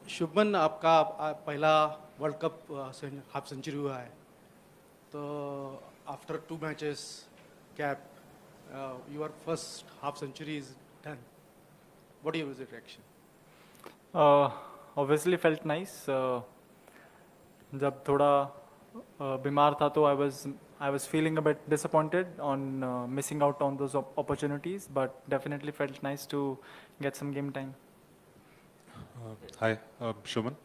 शुभमन आपका पहला world cup half century हुआ है तो after 2 matches cap your first half century is done what was your reaction Obviously felt nice. जब थोड़ा बीमार था तो I was feeling a bit disappointed on missing out on those opportunities, but definitely felt nice to get some game time. Hi, Shubham.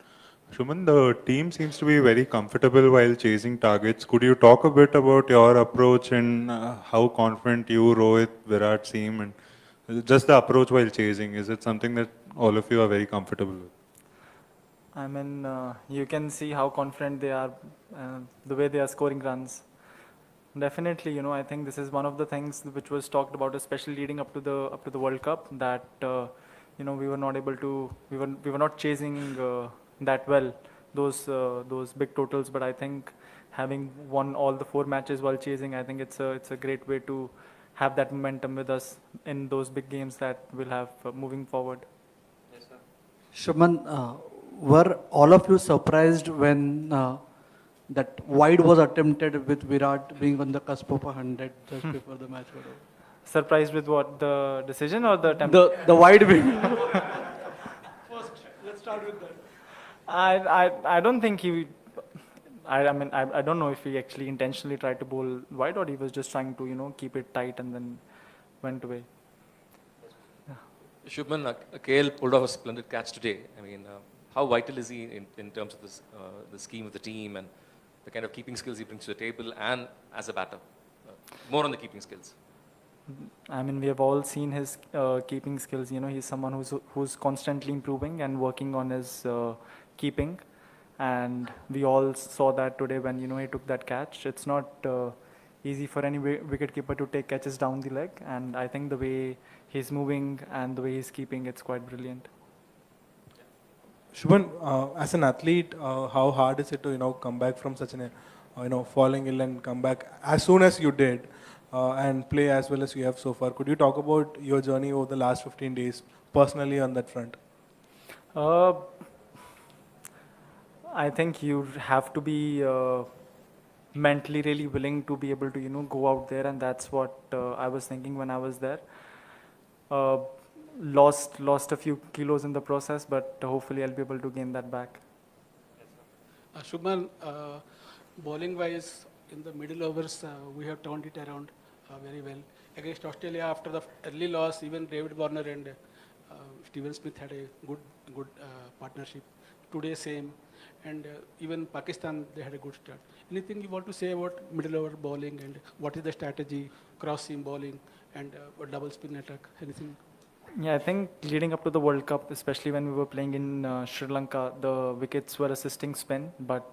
Shubham, the team seems to be very comfortable while chasing targets. Could you talk a bit about your approach and how confident you, Rohit, Virat seem, and just the approach while chasing? Is it something that all of you are very comfortable with? I mean, you can see how confident they are, the way they are scoring runs. Definitely, I think this is one of the things which was talked about, especially leading up to the World Cup, that we were not able to, we were not chasing that well those big totals. But I think having won all the 4 matches while chasing, I think it's a great way to have that momentum with us in those big games that we'll have moving forward. Shubman, were all of you surprised when that wide was attempted with Virat being on the cusp of 100 just before the match got over? Surprised with what, the decision or the attempt? The wide being. first let's start with that I don't think he. I mean, I don't know if he actually intentionally tried to bowl wide or he was just trying to keep it tight and then went away. Shubman, KL pulled off a splendid catch today. I mean, how vital is he in terms of this, the scheme of the team and the kind of keeping skills he brings to the table and as a batter? More on the keeping skills. I mean, we have all seen his keeping skills. He's someone who's constantly improving and working on his keeping, and we all saw that today when he took that catch. It's not easy for any wicketkeeper to take catches down the leg, and I think the way he's moving and the way he's keeping, it's quite brilliant. Shubhan, as an athlete, how hard is it to come back from such an falling ill and come back as soon as you did and play as well as you have so far? Could you talk about your journey over the last 15 days personally on that front? I think you have to be mentally really willing to be able to go out there, and that's what I was thinking when I was there. Lost a few kilos in the process, but hopefully I'll be able to gain that back. Shubman, bowling wise in the middle overs we have turned it around very well against Australia after the early loss. Even David Warner and Steven Smith had a good partnership. Today same, and even Pakistan they had a good start. Anything you want to say about middle over bowling and what is the strategy, cross seam bowling and double spin attack? Anything? Yeah, I think leading up to the World Cup, especially when we were playing in Sri Lanka, the wickets were assisting spin. But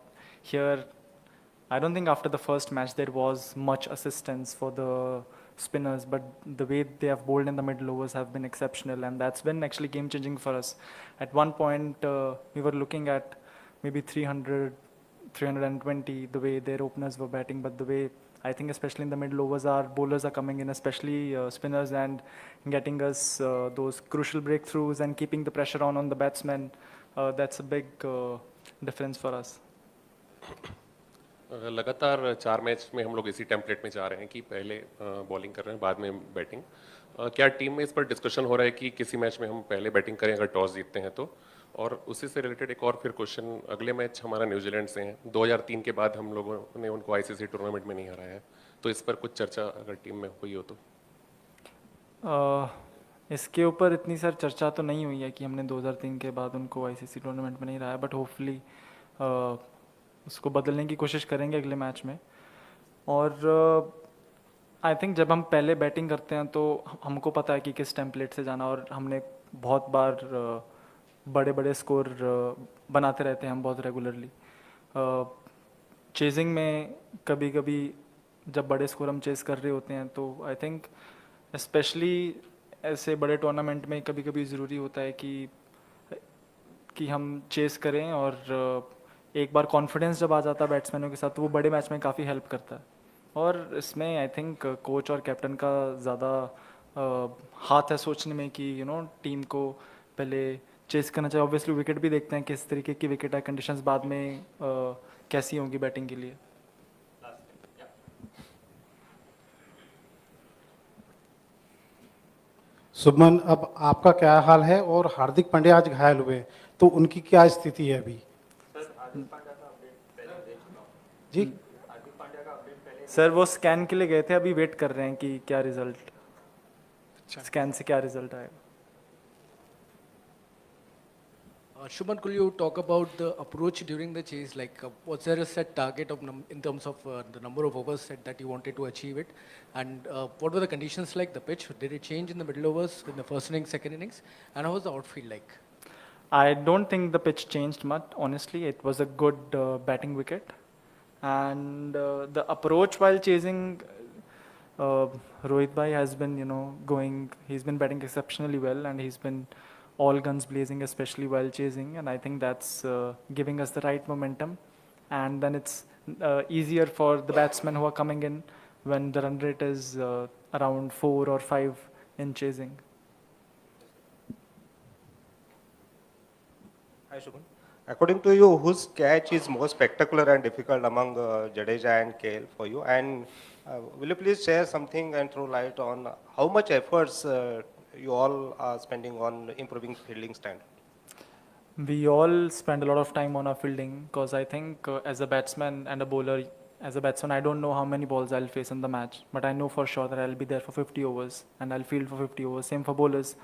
here, I don't think after the first match there was much assistance for the spinners. But the way they have bowled in the middle overs have been exceptional, and that's been actually game-changing for us. At one point, we were looking at maybe 300, 320, the way their openers were batting, but the way I think especially in the middle overs our bowlers are coming in, especially spinners, and getting us those crucial breakthroughs and keeping the pressure on the batsmen. That's a big difference for us. लगातार 4 match में हम लोग इसी template में जा रहे हैं कि पहले बॉलिंग कर रहे हैं बाद में बैटिंग. क्या टीम में इस पर डिस्कशन हो रहा है कि किसी मैच में हम पहले बैटिंग करें अगर टॉस जीतते हैं तो? और उसी से रिलेटेड एक और फिर क्वेश्चन, अगले मैच हमारा न्यूजीलैंड से है. 2003 के बाद हम लोगों ने उनको आईसीसी टूर्नामेंट में नहीं हराया है, तो इस पर कुछ चर्चा अगर टीम में हुई हो तो? इसके ऊपर इतनी सारी चर्चा तो नहीं हुई है कि हमने 2003 के बाद उनको आईसीसी टूर्नामेंट में नहीं रहा है, बट होपफुली उसको बदलने की कोशिश करेंगे अगले मैच में. और आई थिंक जब हम पहले बैटिंग करते हैं तो हमको पता है कि किस टेम्पलेट से जाना, और हमने बहुत बार बड़े बड़े स्कोर बनाते रहते हैं हम बहुत रेगुलरली. चेजिंग में कभी कभी जब बड़े स्कोर हम चेस कर रहे होते हैं तो आई थिंक स्पेशली ऐसे बड़े टूर्नामेंट में कभी कभी ज़रूरी होता है कि हम चेस करें, और एक बार कॉन्फिडेंस जब आ जाता है बैट्समैनों के साथ तो वो बड़े मैच में काफ़ी हेल्प करता है. और इसमें आई थिंक कोच और कैप्टन का ज़्यादा हाथ है सोचने में कि टीम को पहले चेस करना चाहिए. ऑब्वियसली विकेट भी देखते हैं किस तरीके की विकेट है, कंडीशंस बाद में कैसी होंगी बैटिंग के लिए. शुभमन, अब आपका क्या हाल है? और हार्दिक पांड्या आज घायल हुए, तो उनकी क्या स्थिति है अभी? जी, सर वो स्कैन के लिए गए थे, अभी वेट कर रहे हैं कि क्या रिजल्ट, स्कैन से क्या रिजल्ट आएगा. Shubman, could you talk about the approach during the chase? Like, was there a set target of in terms of the number of overs set that you wanted to achieve it? And what were the conditions like? The pitch, did it change in the middle overs in the first innings, second innings? And how was the outfield like? I don't think the pitch changed much, honestly. It was a good batting wicket. And the approach while chasing, Rohit Bhai has been, he's been batting exceptionally well, and he's been all guns blazing, especially while chasing. And I think that's giving us the right momentum. And then it's easier for the batsmen who are coming in when the run rate is around 4 or 5 in chasing. Hi, Shubham. According to you, whose catch is more spectacular and difficult among Jadeja and KL for you? And will you please share something and throw light on how much efforts you all are spending on improving fielding standard? We all spend a lot of time on our fielding because I think as a batsman and a bowler, as a batsman, I don't know how many balls I'll face in the match, but I know for sure that I'll be there for 50 overs and I'll field for 50 overs. Same for bowlers.